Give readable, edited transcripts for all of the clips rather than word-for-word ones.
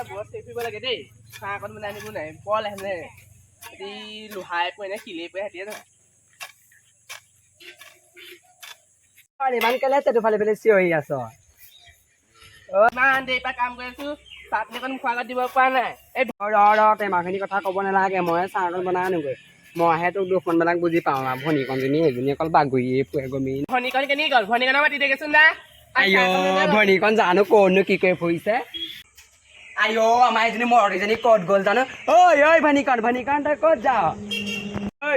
বহুত চেফিব লাগে দেই চাহ অকণ বনাই আনিব নাই বল হেনে এটি লোহাই পৰে নে শিলেই পৰে হেতিয়ে নহয় ইমান কেলে দুফালে ফালে চিঞৰি আছ ইমান দেৰি পৰা কাম কৰি আছো চাটনি অকণ খোৱা আগত দিব পৰা নাই এই টেমাখিনি কথা ক'ব নালাগে মই চাহ অকণ বনাই আনোগৈ মইহে তোক দুখনবিলাক বুজি পাওঁ আৰু ভনীকণজনী সেইজনী অকল বাগৰিয়ে ফুৰে গমি ভনীকণ কেনি গ'ল ভনীকণক মাতি দেগেচোন দা ভনীকণ জানো ক'তনো কি কৰি ফুৰিছে আমাৰ এজনী মৰদীজনী ক'ত গ'ল জানো ঐ ভনীকণ তই ক'ত যাৱ ঐ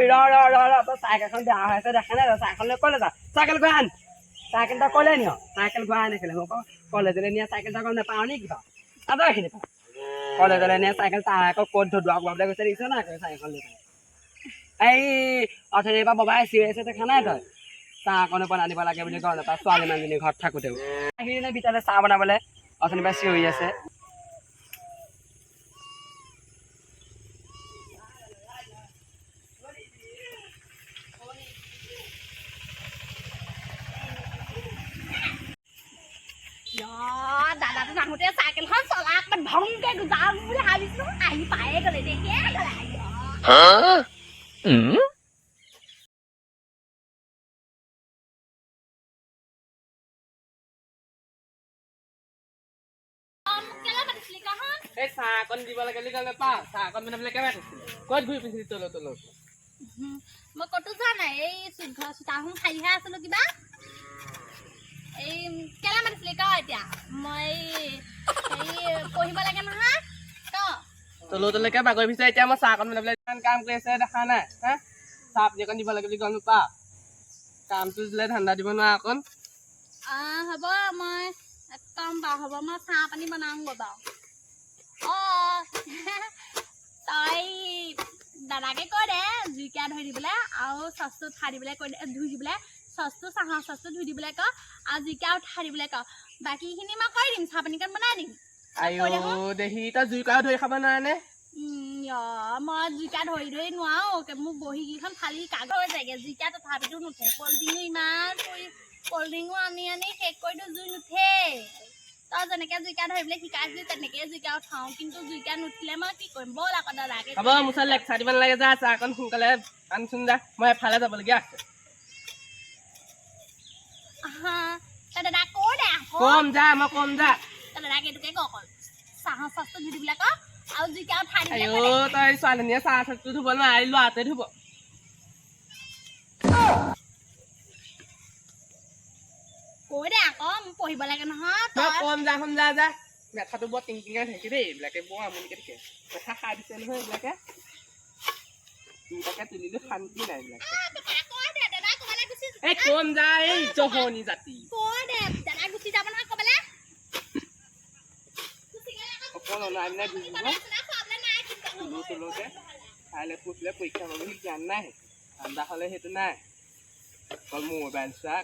তই চাইকেলখন বেয়া হৈ আছে দেখা নাই চাইকেল লৈ ক'লে যা চাইকেল গৈ আন চাইকেল তই ক'লে নিয় চাইকেল গৈ আন মই কলেজলৈ নিয়া চাইকেল তই নাপাওঁ নেকি বাৰু তাতে এইখিনি পাওঁ কলেজলৈ নিয়া চাইকেল তাৰ আকৌ ক'ত ধুৱা কোৱাবলৈ গৈছে দেখিছ না চাইকেল লৈ এই অথনিৰ পৰা ববাই চিঞৰি আছে দেখা নাই তই চাহ অকণ বনাই দিব লাগে বুলি কওঁ তাৰ ছোৱালী মানুহজনী ঘৰত থাকোঁতেও আহিলে ভিতৰতে চাহ বনাবলৈ অথনিৰ পৰা চিঞৰি আছে দাদাটো নাহোঁতে চাইকেলখন চলা অকণমান ভংকে যাওঁ বুলি ভাবিছিলোঁ আহি পায়ে গ'লে দেখিয়ে গ'লে এই চাহ অকণ দিব লাগে বুলি ক'লে পা চাহ অকণ বনাবলৈ কেনেকৈ মাতিছিলো ক'ত ঘূৰি ফুৰিছিলি তলত মই ক'তো যোৱা নাই এই চোতালখন খালীহে আছিলোঁ কিবা এই কেলে মাতিছিলি ক এতিয়া মই পঢ়িব লাগে নহয় তললৈকে বাগৰি ফুৰিছে এতিয়া মই চাহ অকণ বনাবলৈ ইমান কাম কৰি আছে দেখা নাই হা চাহ পানী অকণ দিব লাগে বুলি ক'লো পা কামটো দিলে ঠাণ্ডা দিব নোৱাৰা অকণ হ'ব মই একদম বাৰু হ'ব মই চাহ পানী বনাওঁগৈ বাৰু তই দাদাকে কৈ দে জুইকীয়া ধৰি দিবলৈ আৰু চচটো উঠাই দিবলৈ কৈ দে ধুই দিবলৈ চচটো চাহৰ চচটো ধুই দিবলৈ ক আৰু জুইকীয়া উঠাই দিবলৈ ক বাকীখিনি মই কৰি দিম চাহ পানীকণ বনাই দিম দেহি তই জুইকীয়া ধৰি খাব নোৱাৰানে মই জুইকীয়া ধৰি নোৱাৰো মোক বহীকেইখন ফালি কাগজ হৈ যায়গৈ জুইকীয়া তথাপিতো নুঠে কল্ড্ৰিঙো ইমান কল্ড্ৰিঙো আনি শেষ কৰি দিওঁ জুই নুঠে তই যেনেকৈ জুইকীয়া ধৰিবলৈ শিকাইছিলি তেনেকৈ জুইকীয়া উঠাওঁ কিন্তু জুইকীয়া নুঠিলে মই কি কৰিম ব'ল আকৌ দাদাকে হ'ব মোৰ ওচৰত লেকচাৰ দিব নালাগে যা চাহ অকণ সোনকালে আনচোন যা মই এফালে যাবলগীয়া আছে তই দাদা কৈ দে কম যা মই কম যা তই দাদাক এইটোকে ক অকল চাহৰ চচটো ধুই দিবলৈ ক আৰু জুইকীয়া উঠাই দিবলৈ তই ছোৱালীজনীয়ে চাহ চচটো ধুব নোৱাৰি ল'ৰাটোৱে ধুব কৈ দে আকৌ মোক পঢ়িব লাগে নহয় মই কম যা যা মেথাটো বৰ টিংটিঙাই থাকে দেই এইবিলাকে বৰ আমনিকে থাকে মেথা খাই দিছে নহয় এইবিলাকে দুটাকে তুলিলো শান্তি নাই এইবিলাকে এই কম যা এই জহনি জাতি কৈ দে দাদা গুচি যাব নহয় ক'বলৈ অকণ অনাই নাই বুজিব তোলোতে কাইলৈ পুছিলে পৰীক্ষা কৰিবলৈ জ্ঞান নাই ঠাণ্ডা হ'লে সেইটো নাই অকল মোৰ মোবাইল চোৱা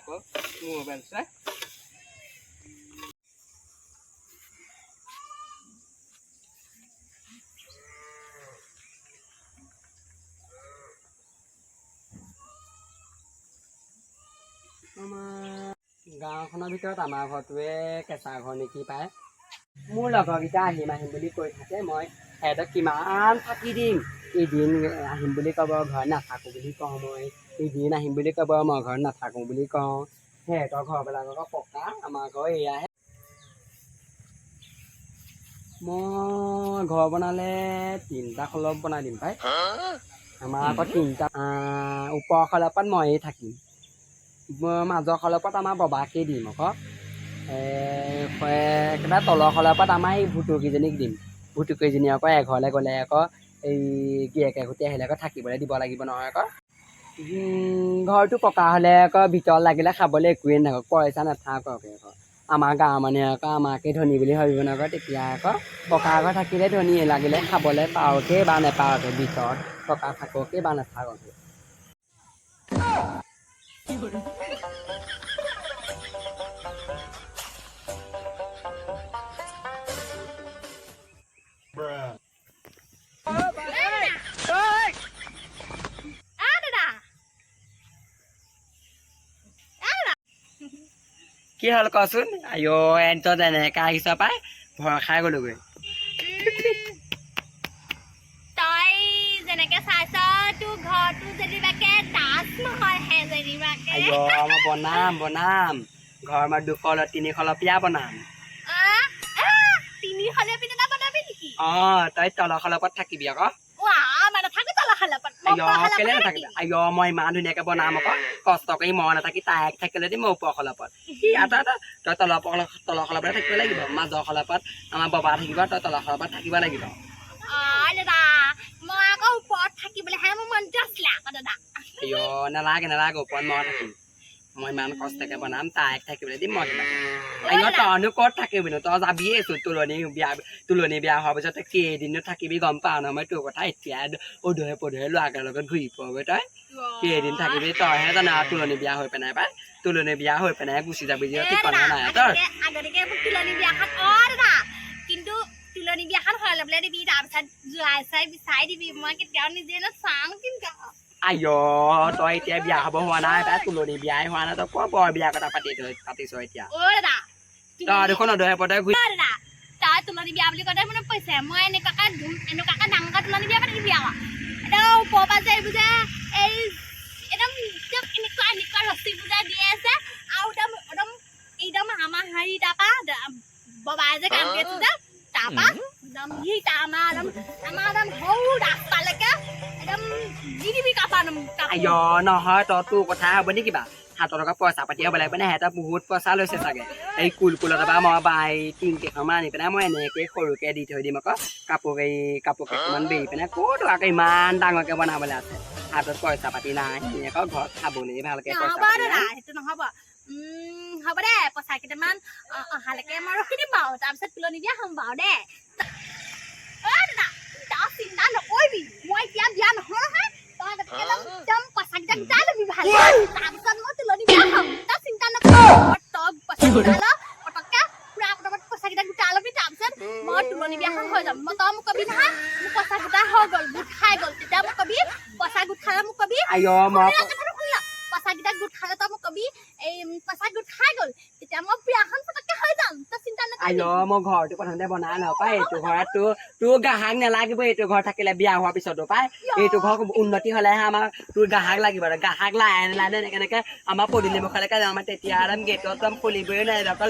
গাঁওখনৰ ভিতৰত আমাৰ ঘৰটোৱে কেঁচা ঘৰ নেকি পায় মোৰ লগৰকেইটা আহিম বুলি কৈ থাকে মই সিহঁতক কিমান থাকি দিম এদিন আহিম বুলি ক'ব ঘৰত নাথাকোঁ বুলি কওঁ মই এদিন আহিম বুলি ক'ব মই ঘৰত নাথাকোঁ বুলি কওঁ সিহঁতৰ ঘৰবিলাক আকৌ পকা আমাৰ ঘৰ এয়াহে মই ঘৰ বনালে 3টা খলপ বনাই দিম পাই আমাৰ আকৌ 3টা ওপৰ খলপত ময়েই থাকিম মাজৰ খলপত আমাৰ ববাকেই দিম আকৌ একেবাৰে তলৰ খলপত আমাৰ এই ভুতুকীজনীক দিম ভুতুকীজনী আকৌ এঘৰলৈ গ'লে আকৌ এই গিৰিয়েকে সৈতে আহিলে আকৌ থাকিবলৈ দিব লাগিব নহয় আকৌ ঘৰটো পকা হ'লে আকৌ ভিতৰত লাগিলে খাবলৈ একোৱেই নাথাকক পইচা নাথাককে আকৌ আমাৰ গাঁৱৰ মানুহে আকৌ আমাকে ধনী বুলি ভাবিব নহয় তেতিয়া আকৌ পকা ঘৰ থাকিলে ধনীয়ে লাগিলে খাবলৈ পাওঁকে বা নেপাওঁকে ভিতৰত পকা থাককে বা নাথাককে কি হ'ল কচোন আইঅ' এণ্ট তেনেকৈ আহিছ পাই ভয় খাই গ'লোগৈ যেনেকে চাইছ তোৰ ঘৰটো যেনিবাকে তাজমহল হে যেনিবাকে আইঅ মই বনাম ঘৰ মই 200-300 পিয়া বনাম 300 পিঠা বনাবি নেকি তই তলখলপত থাকিবি আকৌ মানে থাকো তলখলপত আইঅ কেলে নাথাকিবি আইঅ মই ইমান ধুনীয়াকে বনাম আকৌ কষ্ট কৰি মই নাথাকি তাইক থাকিলে দি মই ওপৰখলপত তই তলখলপতে থাকিব লাগিব মাজৰ খলপত আমাৰ বাবা থাকিব তই তলখলপত থাকিব লাগিব দাদা মই আকৌ ওপৰত থাকিবলৈহে মোৰ মনটো আছিলে আকৌ দাদা আইঅ নালাগে ওপৰত মই থাকিম মই ইমান কষ্টকে বনাম তাইক থাকিবলৈ দিম মই আইঅ তইনো ক'ত থাকিবিনো তই যাবিয়েচোন তুলনি বিয়া হোৱাৰ পিছত তই কেইদিনো থাকিবি গম পাৱ ন মই তোৰ কথা এতিয়া অধৰে পধৰে ল'ৰাৰ লগত ঘূৰি ফুৰগৈ তই কেইদিন থাকিবি তইহে জানা তুলনি বিয়া হৈ পেলাই পাই তুলনি বিয়া হৈ পেলাই গুচি যাবি যে ঠিকনা নাই তই আগতে তুলনি বিয়াখন দাদা কিন্তু তুলনি বিয়াখন হৈ ল'বলৈ দিবি তাৰপিছত জোৱাই চাই বিচাই দিবি মই কেতিয়াও নিজে চাওঁ কিন্তু আইঅ তই এতিয়া বিয়া হ'ব হোৱা নাই তাই তুলনি বিয়াই হোৱা নাই তই ক বৰ বিয়া কথা পাতিছ এতিয়া দাদা তই দেখোন অধৰে পধৰে ঘূৰি দাদা তই তুলনি বিয়া বুলি কওঁতে মনত পৰিছে মই এনেকুৱাকে ডাঙৰকে তুলনি বিয়া পাতি দিবি আকৌ একদম ওপৰৰ পৰা যে এইবোৰ যে এই একদম এনেকুৱা ৰছীবোৰ যে দিয়ে আছে আৰু একদম আমাৰ হেৰি তাৰপা ববাই যে কাম কৰি আছে যে তাৰপা একদম আমাৰ সৰু ৰাস্তালৈকে একদম দি দিবি আইঅ নহয় তই তোৰ কথা হ'ব নে কিবা হাতৰ টকা পইচা পাতি হ'ব লাগিব নে সিহঁতে বহুত পইচা লৈছে চাগে এই কুলকুলত বা মই বাই 3 কেইখনমান আনি পেলাই মই এনেকৈ সৰুকৈ দি থৈ দিম আকৌ কাপোৰ কেইখনমান বেৰি পেলাই ক'তো আকৌ ইমান ডাঙৰকৈ বনাবলৈ আছে হাতত পইচা পাতি নাই আকৌ ঘৰত খাবলৈ ভালকৈ সেইটো নহ'ব হ'ব দে পইচা কেইটামান অহালৈকে মই ৰখি দিম বাৰু তাৰপিছত তুলনি বিয়া হ'ম বাৰু দে দাদা তই চিন্তা নকৰিবি মই এতিয়া বিয়া নহয় একদম পইচা কেইটা গোটাই ল'বি ভাল তাৰপিছত মই তুলনি বিয়া হ'ম তই চিন্তা নকৰিবি তই পইচা গোটাই ল পটককৈ পুৰা পটকত পইচা কেইটা গোটাই ল'বি তাৰপিছত মই তুলনি বিয়াখন হৈ যাম তই মোক কবি নহয় মোৰ পইচা গোটাই হৈ গ'ল গোট খাই গ'ল তেতিয়া মোক কবি পইচা গোট খালে মোক কবি পইচা কেইটা গোট খালে তই মোক কবি এই পইচা গোট খাই গ'ল তেতিয়া মই বিয়াখন পটককৈ হৈ যাম তই চিন্তা নকৰিবি মই ঘৰটো প্ৰথমতে বনাই লওঁ পাই এইটো ঘৰত তোৰ গ্ৰাহক নালাগিব এইটো ঘৰ থাকিলে বিয়া হোৱাৰ পিছতো পাই এইটো ঘৰ উন্নতি হ'লেহে আমাৰ তোৰ গ্ৰাহক লাগিব গ্ৰাহক লাইনে এনেকে আমাৰ পদূলি মুখলৈকে যাম আমাৰ তেতিয়া একদম গেটত একদম খুলিবই নাই অকল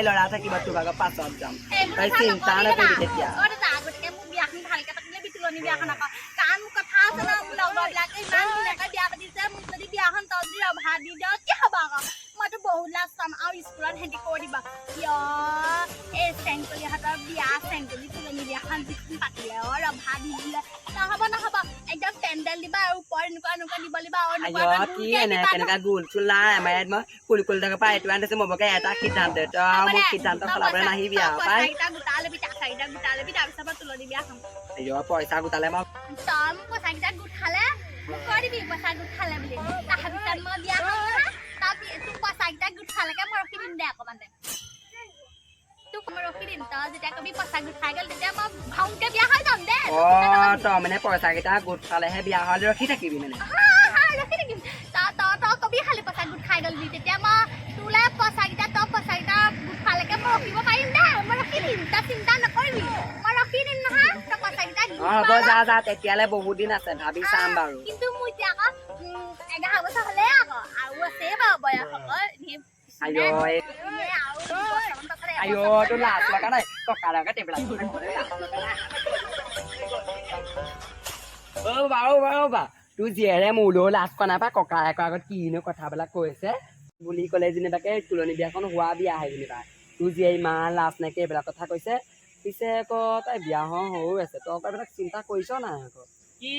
ল'ৰা থাকিব তোৰ ভাগৰ পাছত যাম তই চিন্তা নকৰিবি তেতিয়া গতিকে মোৰ বিয়াখন ভালকৈ পাতিলে তুলনি বিয়াখন আকৌ কাৰণ মোৰ কথা আছে ন মোৰ লগৰবিলাকে ইমান ধুনীয়াকৈ বিয়া পাতিছে মোক যদি বিয়াখন তই যদি ৰভা দি দিয় কি হ'ব আকৌ মইতো বহুত লাজ পাম আৰু স্কুলত সিহঁতি কৈ দিবা এই চেংকলিহঁতৰ বিয়া চেংকলি তুলনি বিয়াখন যিখন পাতিলে ৰভা দি দিলে নহ'ব একদম পেণ্ডেল দিবা আৰু ওপৰত এনেকুৱা দিব লাগিব কেনেকুৱা গোল চোল নাই আমাৰ ইয়াত মই কুল থকা পাই এইটো আনিছে মই বকে এটা সিদ্ধান্ত তই মোক সিদ্ধান্ত সলাবলৈ নাহিবি আৰু পাই গোটাই ল'বি তাৰপিছত তুলনি বিয়া খাম পইচা গোটালে মই তই মোক পইচা কেইটা গোট খালে মোক কৈ দিবি পইচা গোট খালে বুলি তাৰপিছত মই বিয়া খাম নহয় তোক পইচা কেইটা গোট খালেকে মই ৰখি দিম দে অকণমান দে তোক মই ৰখি দিম তই যেতিয়া কবি পইচা গোট খাই গ'ল তেতিয়া মই ভালকৈ বিয়া হৈ যাম দে তই মানে পইচা কেইটা গোট খালেহে বিয়া হ'লে ৰখি থাকিবি মানে ৰখি থাকিম তই কবি খালি পইচা গোট খাই গ'ল বুলি তেতিয়া মই তোলে পইচা কেইটা গোট খালেকে মই ৰখিব পাৰিম দে মই ৰখি দিম তই চিন্তা নকৰিবি মই ৰখি দিম নহয় তই পইচা কেইটা হ'ব যা তেতিয়ালে বহুত দিন আছে ভাবি চাম বাৰু কিন্তু মোৰ এতিয়া আকৌ 11 বছৰ হ'লে আকৌ আৰু আছে বাৰু বয়স তোৰ লাজ লগা নাই ককা লগা টেবুল তোৰ জীয়েৰে মোলৈও লাজ কৰা নাই পাই ককায়েকৰ আগত কিনো কথাবিলাক কৈছে বুলি ক'লে যেনিবাকে তুলনি বিয়াখন হোৱা বিয়া আহে যেনিবা তোৰ জীয়ে ইমান লাজ নাইকিয়া এইবিলাক কথা কৈছে পিছে আকৌ তাই বিয়া সৰু আছে তই আকৌ এইবিলাক চিন্তা কৰিছ নাই আকৌ কি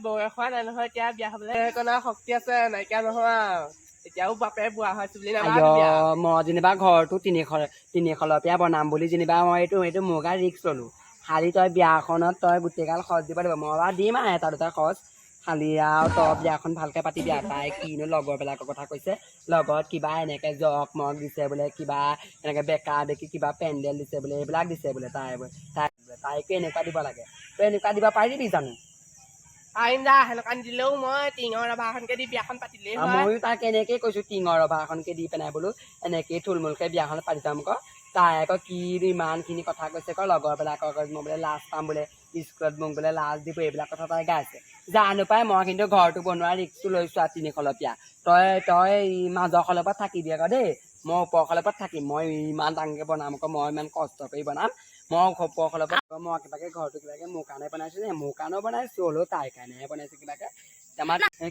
বয়স হোৱা নাই নহয় এতিয়া বিয়া হ'বলৈ কোনো শক্তি আছে নাইকিয়া নহয় এতিয়াও বাপে বুঢ়া হৈছে বুলি মই যেনিবা ঘৰটো 300 বনাম বুলি যেনিবা মই এইটো মোৰ গাত ৰিক্স ল'লো খালি তই বিয়াখনত তই গোটেইগাল খৰচ দিব লাগিব মই বাৰু দিম আৰু এটা দুটা খৰচ খালি আৰু তই বিয়াখন ভালকৈ পাতিবি আৰু তাই কিনো লগৰবিলাকৰ কথা কৈছে লগত কিবা এনেকৈ জক মগ দিছে বোলে কিবা এনেকৈ বেকা বেকি কিবা পেণ্ডেল দিছে বোলে এইবিলাক দিছে বোলে তাইকো এনেকুৱা দিব লাগে তই এনেকুৱা দিব পাৰিবি জানো আইন্দা সেনেকুৱা নিদিলেও মই টিঙৰ ৰভা এখনকে দি বিয়াখন পাতিলেই ময়ো তাক এনেকেই কৈছোঁ টিঙৰ ৰভা এখনকে দি পেলাই বোলো এনেকেই থুলমূলকৈ বিয়াখন পাতি যাম আকৌ তাই আকৌ কি ইমানখিনি কথা কৈছে আকৌ লগৰবিলাকৰ মই বোলে লাজ পাম বোলে স্কুলত মংগলে লাজ দিব এইবিলাক কথা তাই গাইছে জানো পাই মই কিন্তু ঘৰটো বনোৱাৰ ৰিক্সটো লৈছোঁ আৰু 3 খলপীয়া তই মাজৰ খলপত থাকিবি আকৌ দেই মই ওপৰ খলপত থাকিম মই ইমান ডাঙৰকৈ বনাম আকৌ মই ইমান কষ্ট কৰি বনাম মই ওপৰ খলপত মই কিবাকৈ ঘৰটো কিবাকৈ মোৰ কাৰণে বনাইছোঁ নে মোৰ কাৰণেও বনাইছোঁ হ'লেও তাইৰ কাৰণেহে বনাইছোঁ কিবাকৈ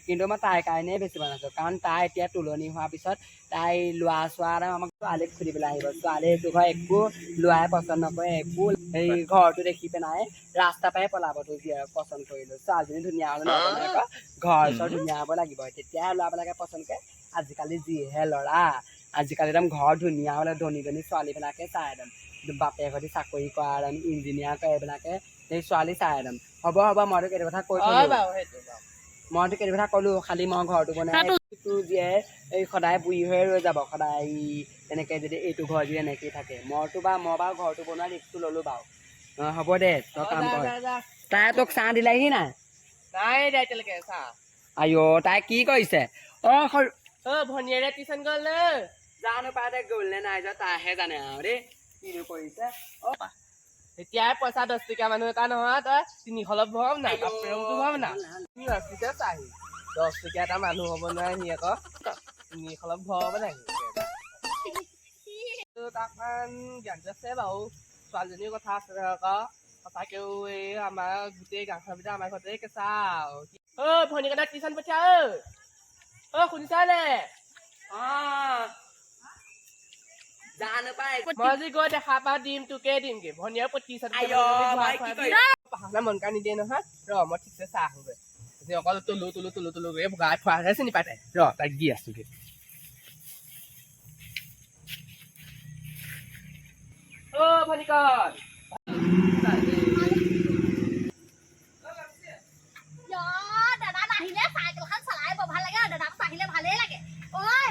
কিন্তু মই তাইৰ কাৰণেই বেছি বনাইছোঁ কাৰণ তাই এতিয়া তুলনি হোৱাৰ পিছত তাই লোৱা চোৱা আমাক ছোৱালীক সুধিবলৈ আহিব ছোৱালীয়ে এইটো ঘৰ একো লোৱাই পচন্দ নকৰে একো এই ঘৰটো দেখি পেলাই ৰাস্তা পাই পলাবতো পচন্দ কৰিলোঁ ছোৱালীজনী ধুনীয়া হ'লে নবনাই আকৌ ঘৰ চৰ ধুনীয়া হ'ব লাগিব তেতিয়াহে ল'ৰাবিলাকে পচন্দ কৰে আজিকালি যিহে ল'ৰা আজিকালি একদম ঘৰ ধুনীয়া হ'লে ধনী ধনী ছোৱালীবিলাকে চাই একদম বাপেক সৈতে চাকৰি কৰা একদম ইঞ্জিনিয়াৰ কৰে এইবিলাকে সেই ছোৱালী চাই একদম হ'ব মইতো কেইটা কথা কৈ মইতো কেইটা কথা ক'লোঁ খালি মই ঘৰটো বনাই তোৰ জীয়ে এই সদায় বুঢ়ী হৈ ৰৈ যাব সদায় তেনেকৈ যদি এইটো ঘৰ যদি এনেকৈয়ে থাকে মই বাৰু ঘৰটো বনোৱা ৰিক্সটো ল'লোঁ বাৰু হ'ব দে তই কাম কৰ তাই তোক চাহ দিলেহি নাই এতিয়ালৈকে চাহ আইঅ তাই কি কৰিছে ভনীয়েৰে টিউচন গ'ল জানো পাই তাই গ'ল নে নাই যোৱা তাইহে জানে আৰু দেই কিনো কৰিছে এতিয়াই পইচা 10 টকীয়া মানুহ এটা নহয় তই 3 খলপ ভৰাম না প্ৰেমটো ভৰাম না 10 টকীয়া এটা মানুহ হ'ব নোৱাৰে সি আকৌ 3 খলপ ভৰাব নাই তাকমান জ্ঞানটো আছে বাৰু ছোৱালীজনীৰ কথা আছে আকৌ সঁচাকেও এই আমাৰ গোটেই গাঁওখনৰ ভিতৰত আমাৰ ঘৰতে কেঁচা ভনীকণক টিউচন পঠিয়া শুনিছা নে জানো পাই মই যদি গৈ দেখা পাওঁ দিম তোকে দিমগে ভনীয়ে টিউচন মন কাৰ নিদিয়ে নহয় মই ঠিকছে চাহ আহোগৈ অকল তোলো ভগাই খোৱাহে চিনি পাই তাই তাইক দি আছোগে ভনীকণ দাদা নাহিলে চাইকেলখন চলাই বৰ ভাল লাগে আৰু দাদাক আহিলে ভালেই লাগে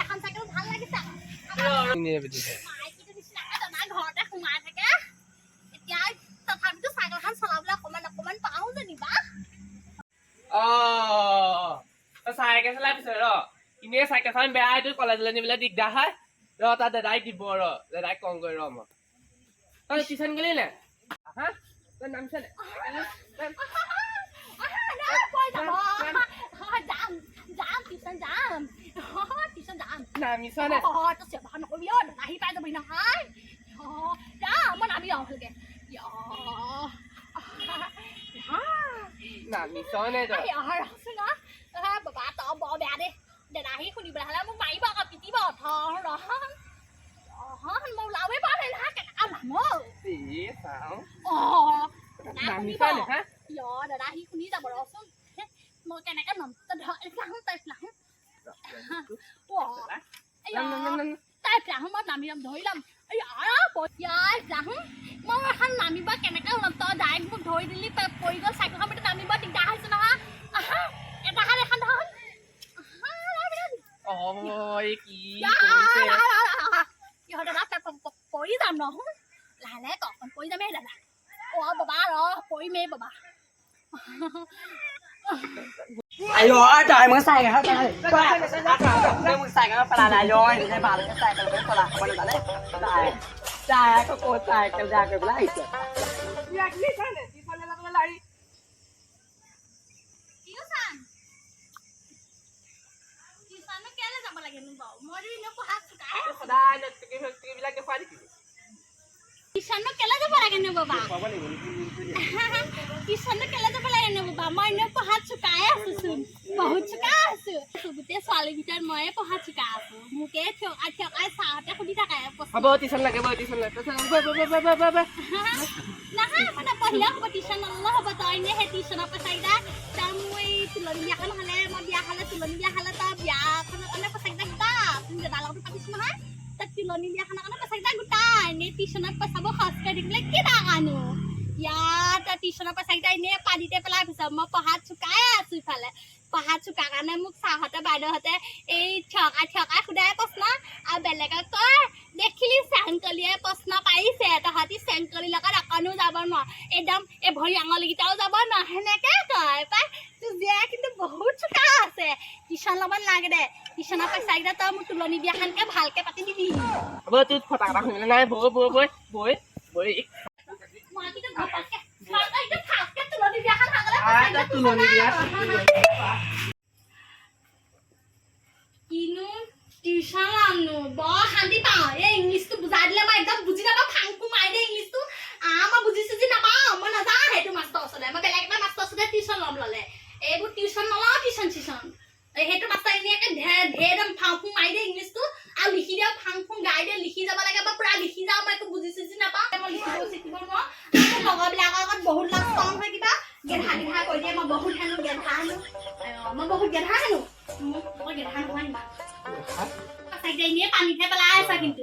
এখন চাইকেল ভাল লাগিছে মাইকীটো নিচিনাকে দাদা ঘৰতে সোমাই থাকে এতিয়া তথাপিতো চাইকেলখন চলাবলৈ অকমান পাওঁ যেনিবা চাইকেল চলাই পিছে এনেই চাইকেলখন বেয়া এইটো কলেজলৈ নিবলৈ দিগদাৰ হয় তাত দাদাই দিব দাদাই কম কৰি মই তই টিউচন গ'লি নে তই নামিছ নে নামিছ নে আহি পাই যাবি নহয় মই নামি যাওঁ ভালকে নামিছ নে তই বাবা তই বৰ বেয়া দেই দাদা আহি শুনিবলৈ হ'লে মোক মাৰিব আকৌ পিটিব মই ওলাবই পৰা নাই নহয় দাদা আহি শুনি যাব ৰচোন মই কেনেকে নম তই মই নামি যাম ধৰি ল'ম মই এখন নামিব কেনেকে ওলাম তই ডাইৰেক্ট মোক ধৰি দিলি পৰি গ'ল চাইকেলখন নামিব দিগদাৰ হৈছে নহয় এটা হাত এখন ধৰ দাদা পৰি যাম নহয় লাহে লাহে কখন পৰি যামেই দাদা বাবা পৰিমেই বাবা আইঅ তই মোক চাইকেল পেলালাই ভালকৈ চাইকেলখন চলা খাব নাজানে তাই আকৌ ক'ত চাইকেল বেয়া কৰিবলৈ আহিছে টিউচনটো কেলে যাব লাগে নো বাবা টিউচনটো কেলে যাব লাগে নো বাবা মই এনেও পঢ়াত চোকাই আছোচোন বহুত চোকা আছো গোটেই ছোৱালীৰ ভিতৰত ময়ে পঢ়াত চোকা আছো মোকে থিয়কাই চাহতে সুধি থাকে টিউচন লাগে নহয় মানে পঢ়িলে হ'ব টিউচন নল'লে হ'ব তই এনেই সেই টিউচনৰ পইচাকেইটা তই মোৰ এই তুলনি বিয়াখন হ'লে মই বিয়া হ'লে তুলনি বিয়া হ'লে তই বিয়াখনৰ কাৰণে পইচাকেইটা গোটা তুমি দাদাৰ লগতো পাতিছো নহয় তই তুলনি বিয়াখনৰ কাৰণে পইচাকেইটা গোটা এনেই টিউচনত পইচাবোৰ খৰচ কৰি দিবলৈ কি ডাঙৰনো ইয়াত তই টিউচনৰ পইচাকেইটা এনেই পানীতে পেলাই পিছত মই পঢ়াত চোকাই আছো ইফালে পঢ়াত চোকা কাৰণে মোক ছাৰহঁতে বাইদেউহঁতে এই থিয়কাই সোধাই প্ৰশ্ন আৰু বেলেগক কয় দেখিলি চেংকলিয়ে প্ৰশ্ন পাৰিছে তহঁতি চেংকলিৰ লগত অকণো যাব নোৱাৰ একদম এই ভৰি আঙুলিকেইটাও যাব নোৱাৰ সেনেকৈ কয় পাই তোৰ জীয়াই কিন্তু বহুত চোকা আছে টিউচন ল'ব নালাগে দে টিউচনৰ পইচাকেইটা তই মোৰ তুলনি বিয়াখনকে ভালকৈ পাতি দিবি নাই বৈ মই কিন্তু ঘপককৈ এটা তুলনি দিয়া কিনো টিউচন আনো বৰ শান্তি পাওঁ এই ইংলিছটো বুজাই দিলে মই একদম বুজি নাপাওঁ ফাং ফুং মাৰি দিয়ে ইংলিছটো মই বুজি চুজি নাপাওঁ মই নাযাওঁ সেইটো মাষ্টৰ ওচৰলৈ মই বেলেগ এটা মাষ্টৰ ওচৰতে টিউচন ল'ম ল'লে এইবোৰ টিউচন নলওঁ টিউচন সেইটো মাষ্টৰ এনেকে একদম ফাং ফুং মাৰি দিয়ে ইংলিছটো আৰু লিখি দিয়ে ফাং ফুং গাই দিয়ে লিখি যাব লাগে বা পুৰা লিখি যাওঁ মই একো বুজি চুজি নাপাওঁ মই লিখিব শিকিব নোৱাৰোঁ মোৰ লগৰবিলাকৰ আগত বহুত লাজ পাওঁ নহয় কিবা গেধা গেধা কৈ দিয়ে মই বহুত হেনো গেধা হেনো মই বহুত গেধা হেনো মই গেধা নহয় ইমান এনেই পানীতে পেলাই আছা কিন্তু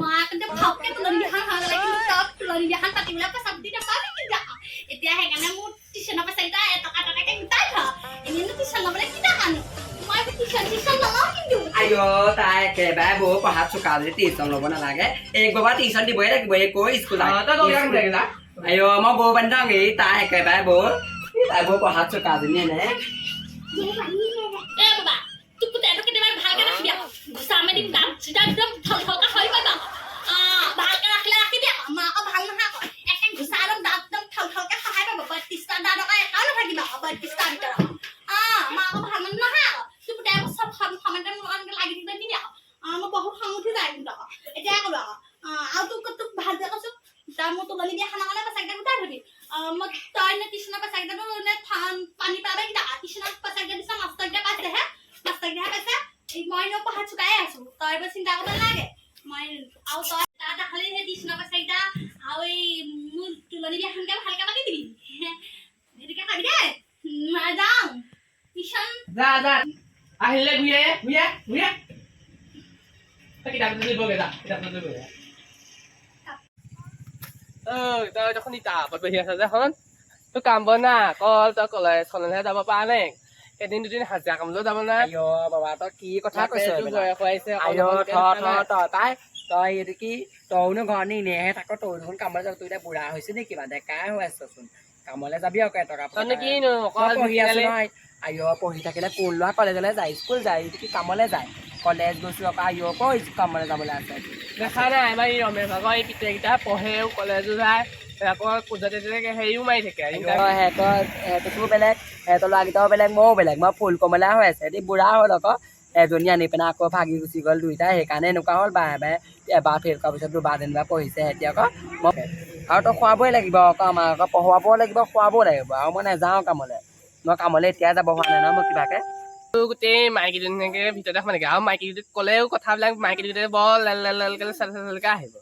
মই কিন্তু ভালকে তুলনি বিয়াখন খাব লাগে কিন্তু তই তুলনি বিয়াখন পাতিবলৈ পইচা পাতি নাপাবি কিন্তু এতিয়া সেইকাৰণে মোৰ টিউচনৰ পইচা কেইটা এটকা টকাকে গোটাই থ এনেইনো টিউচন ল'বলৈ কি নাজানো মই টিউচন নলওঁ কিন্তু আইঅ তাই একেবাৰে বৌ পঢ়াত চোকা যদি টিউচন ল'ব নালাগে এক বাবা টিউচন দিবই লাগিব এই কৈ স্কুল আইঅ মই বৌ বান্ধি থওঁ তাই একেবাৰে বৌ তাই বৌ পঢ়াত চোকা যদি এনে এ বাবা তোক পুতেটো কেতিয়াবা ভালকে ৰাখি দিয়া ঘুচামে দিম দাম চিধা একদম থলথলকা হৈ পাবা ভালকে ৰাখিলে ৰাখি দিয়া মই আকৌ ভাল নহয় আকৌ একে ঘুচা একদম দাঁত একদম থলথলকে সহায় পাব ৩৫টা দাঁত আকৌ এটাও নাথাকিব ৩৫টা ভিতৰত মই আকৌ ভাল মানুহ নহয় আকৌ তোৰ পুতেক চব সমানে লাগি থাকিলে দি দিয়া মই বহুত খং উঠি যায় কিন্তু আকৌ এতিয়া ক'লো আকৌ আৰু তোক ভাল যে কৈছো তাৰ মোৰ তুলনি বিয়াখনৰ কাৰণে পইচাকেইটা গোটাই থবি মই তই নে টিউচনৰ পইচাকেইটাটো নে পানী পাবে কিটা টিউচনৰ পইচাকেইটা দিছা মাষ্টৰকেইটা পাইছেহে মাষ্টৰকেইটাহে পাইছে মই এনেও পঢ়াত চুকাই আছো তই এইবোৰ চিন্তা কৰিব নালাগে মই আৰু তই তাত খালি সেই টিউচনৰ পইচাকেইটা আৰু এই মোৰ তুলনি বিয়াখনকে ভালকে পাতি দিবি সেইটোকে খাবি দেই মই যাওঁ টিউচন যা আহিলে ঘূৰিয়া কিতাপটো দিবগে যা কিতাপটো দিবগে তই দেখোন ইটাপত বহি আছ যে এখন তোৰ কাম বন না তই কলেজখনলৈহে যাব পৰা নাই এদিন দুদিন হাজিৰা কামলৈও যাব নাই আইঅ বাবা তই কি কথা কৈছ বয়স হৈছে আইঅ তই এইটো কি তইনো ঘৰত এনেহে থাক তই দেখোন কামলৈ যাব তই এতিয়া বুঢ়া হৈছে নে কিবা ডেকাই হৈ আছচোন কামলৈ যাবি আকৌ এটকা কিনো পঢ়ি আছো নহয় আইঅ পঢ়ি থাকিলে কোন ল'ৰা কলেজলৈ যায় স্কুল যায় এইটো কি কামলৈ যায় কলেজ গৈছো আকৌ আইঅ আকৌ কামলৈ যাবলৈ আছে দেখা নাই আমাৰ এই ৰমেশ ভাগৰ এই পিতেকেইটা পঢ়েও কলেজো যায় আকৌ পূজাতে হেৰিও মাৰি থাকে সিহঁতকো বেলেগ সিহঁতৰ ল'ৰাকেইটাও বেলেগ ময়ো বেলেগ মই ফুল কমলা হৈ আছে সিহঁতি বুঢ়া হ'ল আকৌ এজনী আনি পিনে আকৌ ভাগি গুচি গ'ল দুইটা সেইকাৰণে এনেকুৱা হ'ল বাৰে এবাৰ ফেল কৰাৰ পিছত দুবাৰ যেনিবা পঢ়িছে সিহঁতি আকৌ মই আৰু তই খোৱাবই লাগিব আকৌ আমাৰ আকৌ পঢ়ুৱাবও লাগিব খোৱাবও লাগিব আৰু মই নাযাওঁ কামলৈ মই কামলৈ এতিয়া যাব হোৱা নাই ন মই কিবাকে গোটেই মাইকীজনীকে ভিতৰতে সোমাই থাকে আৰু মাইকীজনীক ক'লেও কথাবিলাক মাইকীজনীকে বৰ লালকে আহিব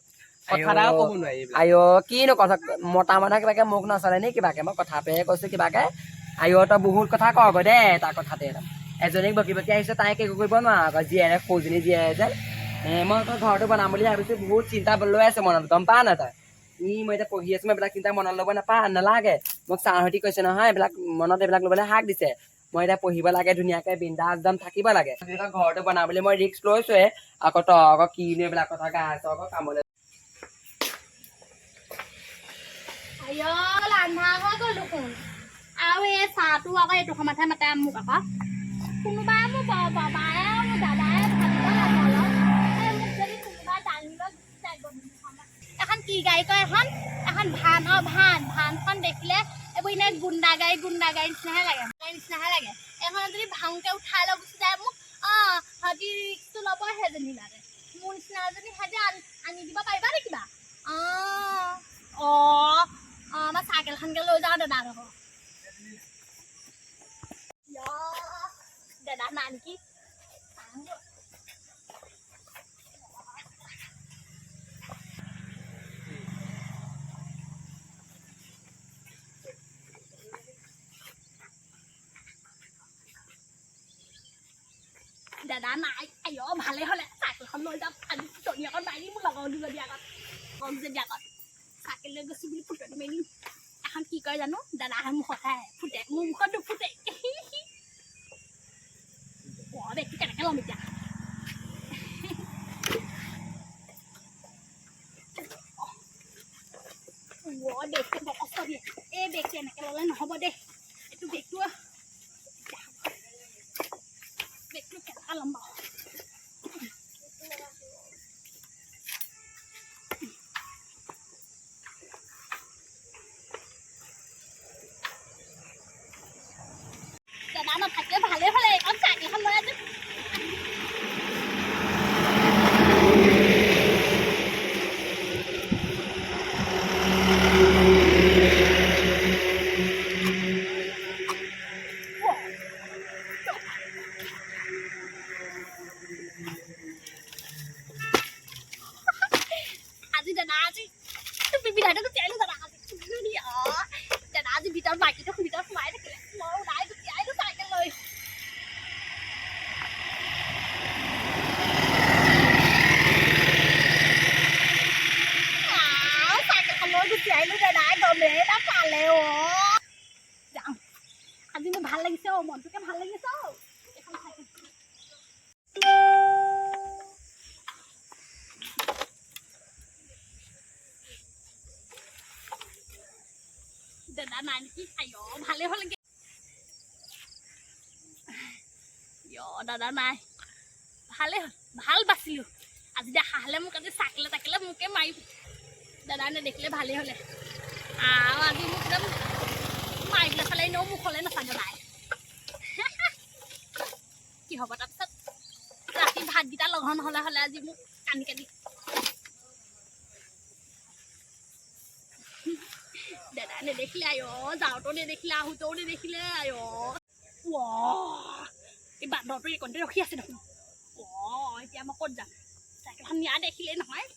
কথা এটাও ক'ব নোৱাৰি আইঅ কিনো কথা মতা মানুহে কিবাকে মোক নচলে নি কিবাকে মই কথাটোহে কৈছো কিবাকে আইঅ তই বহুত কথা ক আকৌ দেই তাৰ কথাতে এজনীক বকি আহিছো তাইক একো কৰিব নোৱাৰো আকৌ জীয়েৰে সৌজনী জীয়েৰে যে মই তই ঘৰটো বনাম বুলি ভাবিছো বহুত চিন্তা লৈ আছে মনত গম পা নাই তই মই এতিয়া পঢ়ি আছো মই এইবিলাক চিন্তা মনত ল'ব নালাগে মোক ছাৰহঁতি কৈছে নহয় এইবিলাক মনত এইবিলাক ল'বলৈ হাক দিছে মই এতিয়া পঢ়িব লাগে ধুনীয়াকে বিন্দাছ একদম থাকিব লাগে ঘৰটো বনাম বুলি মই ৰিস্ক লৈছোৱে আকৌ তই আকৌ কিনো এইবিলাক কথা গাই আছ আকৌ কামলৈ আৰু এই চাহটো আকৌ এইটো সময়তহে মাতে মোক আকৌ কোনোবাই মোক বাবাই মোৰ দাদাই ভাবিব লাগে অলপ মোক যদি কোনোবাই দাঙিব এখন কি গাড়ী কয় এখন ভানখন দেখিলে এইবোৰ এনেই গুণ্ডা গাড়ী নিচিনাহে লাগে এখন যদি ভাংকে উঠাই লৈ গুচি যায় মোক সিহঁতি ৰিক্সটো ল'ব সেইজনী লাগে মোৰ নিচিনা এজনী সিহঁতি আনি দিব পাৰিবা নে কিবা মই চাইকেলখনকে লৈ যাওঁ দাদা দাদা নাই নেকি দাদা নাই আইঅ ভালে হ'লে চাইকেলখন লৈ যাম আজি ফুটনি আগত মাৰি মোৰ লগৰ দুজনী আগত চাইকেল লৈ গৈছো বুলি ফুটনি মাৰি এখন কি কয় জানো দাদা মুখতহে ফুটে মোৰ মুখত নুফুটে বেগটো কেনেকৈ ল'ম এতিয়া বেগটো বৰ কষ্ট দিয়ে এই বেগটো এনেকৈ ল'লে নহ'ব দেই এইটো বেগটো কেনেকৈ ল'ম বাৰু যাওঁ আজি মোৰ ভাল লাগিছে মনটোকে ভাল লাগিছে এখন চাইকেল দাদা নাই নেকি ভালে হ'ল দাদা নাই ভালে হ'ল ভাল বাচিলো আজি দেখা হ'লে মোক আজি চাকিলে তাকিলে মোকে মাৰি দাদা নেদেখিলে ভালেই হ'লে আজি মোক একদম মাৰিবলৈ চালে এনেও মুখলৈ নাচাগে নাই কি হ'ব তাৰপিছত ৰাতি ভাতকেইটা লঘন হ'লে আজি মোক কান্দি কান্দি দাদা নেদেখিলে যাওঁতেও নেদেখিলে আহোঁতেও নেদেখিলে এই বান্দৰটো এইকণতে ৰখি আছে দেখোন এতিয়া মই ক'ত যাম চাইকেলখন নিয়া দেখিলে নহয়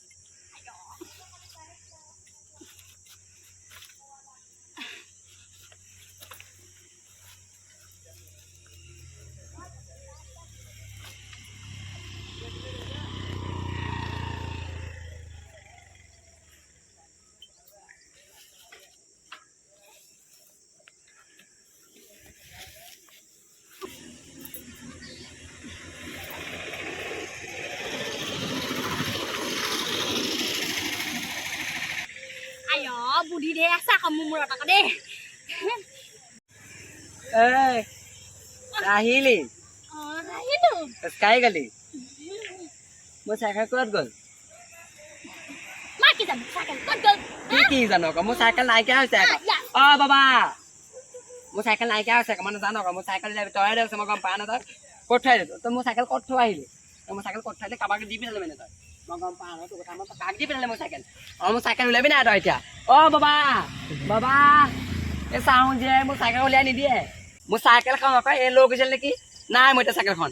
বুদ্ধি ধেৰ আছে আকৌ মোৰ মূৰত আকৌ দেই আহিলি আহিলো কাই গলি মোৰ চাইকেল ক'ত গ'ল মই কি জানো চাইকেল ক'ত গ'ল কি জানো আকৌ মোৰ চাইকেল নাইকিয়া হৈছে আকৌ বাবা মোৰ চাইকেল নাইকিয়া হৈছে আকৌ মই নাজানো আকৌ মোৰ চাইকেল তই দেখিছ মই গম পাওঁ ন তই ক'ত থৈ আহিলি তই মোৰ চাইকেল ক'ত থৈ আহিলি তই মোৰ চাইকেল ক'ত থৈ আহিলি কাৰোবাক দি পিঠালি মানে তই মই গম পাওঁ তোৰ কথা মই কাক দি পিঠালি মোৰ চাইকেল উলিয়াবি নাই তই এতিয়া বাবা এই চাওঁ যে মোৰ চাইকেল উলিয়াই নিদিয়ে মোৰ চাইকেলখন আকৌ এই লৈ গৈছিল নেকি নাই মই এতিয়া চাইকেলখন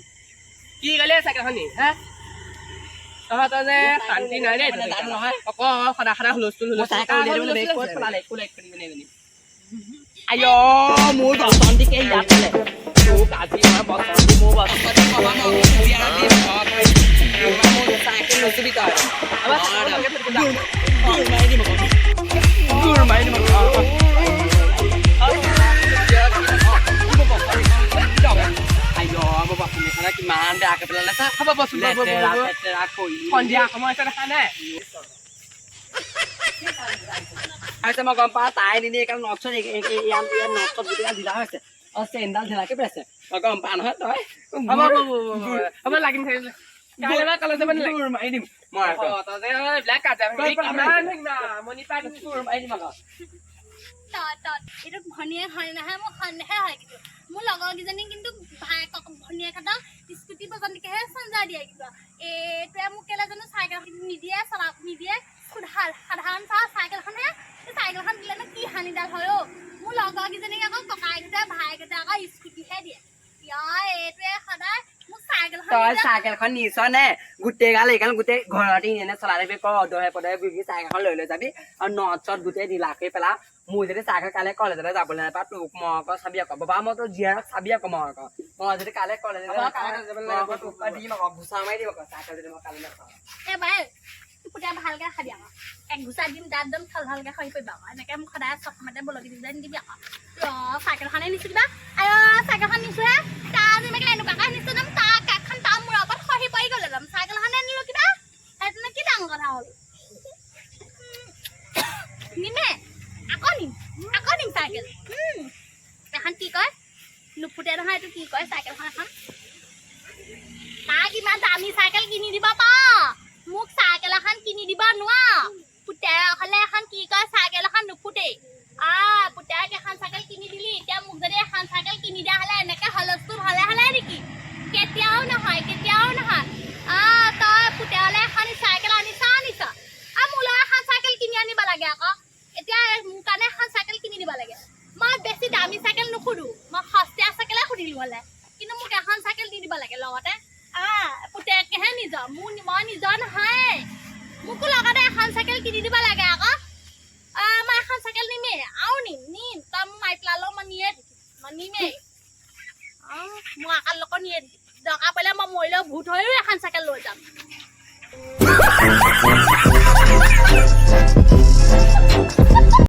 কি গ'লে চাইকেলখন নি হে তহঁতৰ যে শান্তি নাই দেই নহয় সদায় সদায় হুলস্থুল মোৰ চাইকেল উলিয়াই দিবলৈ ক'ত পেলালে একো লাইক কৰি পিনে আইঅ মোৰ বসন্তিকে ইয়াত পেলে তোক আজি মই বসন্তি মোৰ বসন্তি কবা মই বিয়া দিম মোৰ চাইকেল নুচুবি তই গুৰ মাৰি দিম কিমান বেয়াকে পেলালে সন্ধিয়া সময় দেখা নাই মই গম পাওঁ তাই নিনি এইকাৰণে নক্সত নক্সত গোটেই ঢিলা হৈছে চেইনডাল ঢিলাকে পেলাইছে মই গম পাওঁ নহয় তই হ'ব লাগিম গুৰ মাৰি দিম মই এইটো ভনীয়ে হয় নহয় মোৰ সন্দেহে হয় কিন্তু মোৰ লগৰ কেইজনী কিন্তু ভনীয়েকহঁতক স্কুটি পৰ্যন্তকেহে চঞ্জা দিয়ে কিন্তু এইটোৱে মোক কেলে জানো চাইকেল নিদিয়ে চলাব নিদিয়ে সাধাৰণ চাইকেলখনহে চাইকেলখন দিলেনো কি হানিডাল হয় মোৰ লগৰ কেইজনীক আকৌ ককাইকেইটা ভাইকেইটা আকৌ স্কুটিহে দিয়ে এইটোৱে সদায় তই চাইকেলখন নিছ নে গোটেই গাল এইকাৰণে গোটেই ঘৰতে এনে চলাই দিবি দহে পদহে ঘূৰি চাইকেলখন লৈ যাবি আৰু নট চট গোটেই ঢিলাকে পেলা মোৰ যদি চাইকেল কাইলৈ কলেজলৈ যাবলৈ নাপাওঁ তোক মই আকৌ চাবি আকৌ বাবা মই তোৰ জীয়াৰক চাবি আকৌ মই যদি কাইলৈ কলেজলৈ দিম আকৌ ঘোচা মাৰি দিম আকৌ চাইকেল যদি মই কালি নাপাওঁ পুতিয়া ভালকে খাবি আকৌ এক ঘোচা দিম দাঁত একদম ভাল ভালকে খাই পৰিবা আকৌ এনেকে মোক সদায় চকমাতে বলকি ডিজাইন দিবি আকৌ চাইকেলখনে নিছো কিবা চাইকেলখন নিছোহে তাৰ যেনেকে এনেকুৱাকে নিছো যাম তাৰ কাঠখন তাৰ মূৰৰ ওপৰত খহি পৰি গ'লে যাম চাইকেলখনে নিলো কিবা সেইটোনো কি ডাঙৰ কথা হ'ল নিমে আকৌ নিম চাইকেল এখন কি কয় নুফুটে নহয় এইটো কি কয় চাইকেলখন এখন তাক ইমান দামী চাইকেল কিনি দিব পাৰ মোক চাইকেল এখন কিনি দিব নোৱাৰ পুতেক হ'লে এখন কি কয় চাইকেল এখন নুফুটেই পুতেক এখন চাইকেল কিনি দিলি এতিয়া মোক যদি এখন চাইকেল কিনি দিয়া হ'লে এনেকে হলস্থুল হ'লে নেকি কেতিয়াও নহয় তই পুতেকলে এখন চাইকেল আনিছ মোলৈ এখন চাইকেল কিনি আনিব লাগে আকৌ এতিয়া মোৰ কাৰণে এখন চাইকেল কিনি দিব লাগে মই বেছি দামী চাইকেল নুখুধো মই সস্তীয়া চাইকেলে সুধিলো হ'লে কিন্তু মোক এখন চাইকেল দি দিব লাগে লগতে পুতেকেহে নিজৰ মই নিজৰ নহয় মোকো লগতে এখন চাইকেল কিনি দিব লাগে আকৌ মই এখন চাইকেল নিমেই আৰু নিম তই মোক মাৰি পেলালেও মই নিমেই মই আকাৰ লগত নিয়ে দৰকাৰ পৰিলে মই মৰিলেও ভূত হৈও এখন চাইকেল লৈ যাম